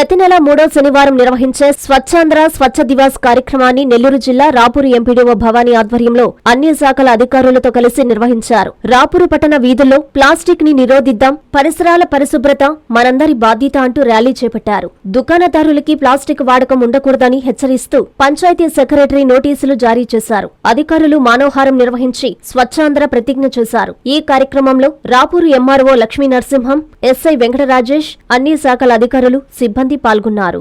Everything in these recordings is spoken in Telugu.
ప్రతి నెల 3వ శనివారం నిర్వహించే స్వచ్ఛాంధ్ర స్వచ్ఛ దివాస్ కార్యక్రమాన్ని నెల్లూరు జిల్లా రాపూరు ఎంపీడీఓ భవానీ ఆధ్వర్యంలో అన్ని శాఖల అధికారులతో కలిసి నిర్వహించారు. రాపూరు పట్టణ వీధుల్లో ప్లాస్టిక్ ని నిరోధిద్దాం, పరిసరాల పరిశుభ్రత మనందరి బాధ్యత అంటూ ర్యాలీ చేపట్టారు. దుకాణదారులకి ప్లాస్టిక్ వాడకం ఉండకూడదని హెచ్చరిస్తూ పంచాయతీ సెక్రటరీ నోటీసులు జారీ చేశారు. అధికారులు మానవహారం నిర్వహించి స్వచ్ఛాంధ్ర ప్రతిజ్ఞ చేశారు. ఈ కార్యక్రమంలో రాపూరు ఎంఆర్ఓ లక్ష్మీ నరసింహం, ఎస్ఐ వెంకట రాజేష్, అన్ని శాఖల అధికారులు, సిబ్బంది పాల్గొన్నారు.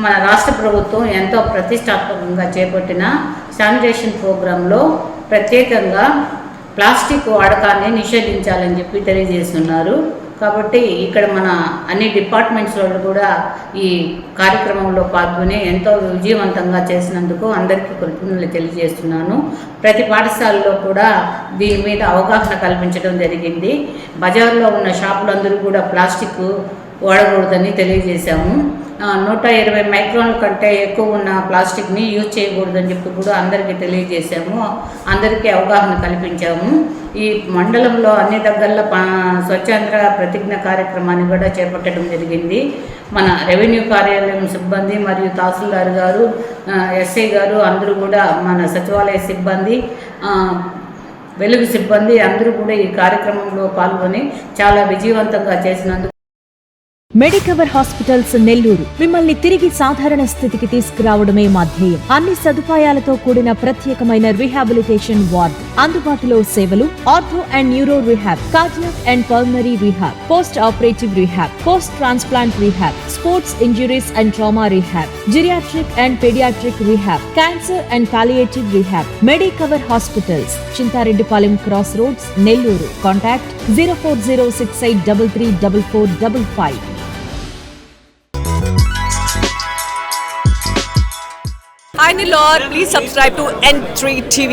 మన రాష్ట్ర ప్రభుత్వం ఎంతో ప్రతిష్టాత్మకంగా చేపట్టిన శానిటేషన్ ప్రోగ్రాంలో ప్రత్యేకంగా ప్లాస్టిక్ వాడకాన్ని నిషేధించాలని చెప్పి తెలియజేస్తున్నారు. కాబట్టి ఇక్కడ మన అన్ని డిపార్ట్మెంట్స్ వాళ్ళు కూడా ఈ కార్యక్రమంలో పాల్గొని ఎంతో విజయవంతంగా చేసినందుకు అందరికీ కృతజ్ఞతలు తెలియజేస్తున్నాను. ప్రతి పాఠశాలలో కూడా దీని మీద అవగాహన కల్పించడం జరిగింది. బజార్లో ఉన్న షాపులందరూ కూడా ప్లాస్టిక్ వాడకూడదని తెలియజేశాము. 120 మైక్రాన్ల కంటే ఎక్కువ ఉన్న ప్లాస్టిక్ని యూజ్ చేయకూడదని చెప్పి కూడా అందరికీ తెలియజేశాము. అందరికీ అవగాహన కల్పించాము. ఈ మండలంలో అన్ని దగ్గరలో స్వచ్ఛాంధ్ర ప్రతిజ్ఞ కార్యక్రమాన్ని కూడా చేపట్టడం జరిగింది. మన రెవెన్యూ కార్యాలయం సిబ్బంది మరియు తహసీల్దార్ గారు, ఎస్ఐ గారు అందరూ కూడా, మన సచివాలయ సిబ్బంది, వెలుగు సిబ్బంది అందరూ కూడా ఈ కార్యక్రమంలో పాల్గొని చాలా విజయవంతంగా చేసినందుకు మెడికవర్ హాస్పిటల్స్ నెల్లూరు మిమ్మల్ని తిరిగి సాధారణ స్థితికి తీసుకురావడమే మా ధ్యేయం. అన్ని సదుపాయాలతో కూడిన ప్రత్యేకమైన రీహాబిలిటేషన్ వార్డ్, అందుబాటులో సేవలు ortho and neuro rehab, cardiac and pulmonary rehab, post operative rehab, post transplant rehab, sports injuries and trauma rehab, geriatric and paediatric rehab, cancer and palliative rehab. Medicover hospitals, Chintareddypalem cross roads, Nellore. Contact 0406833455. Hi Nilor, please subscribe to N3 TV.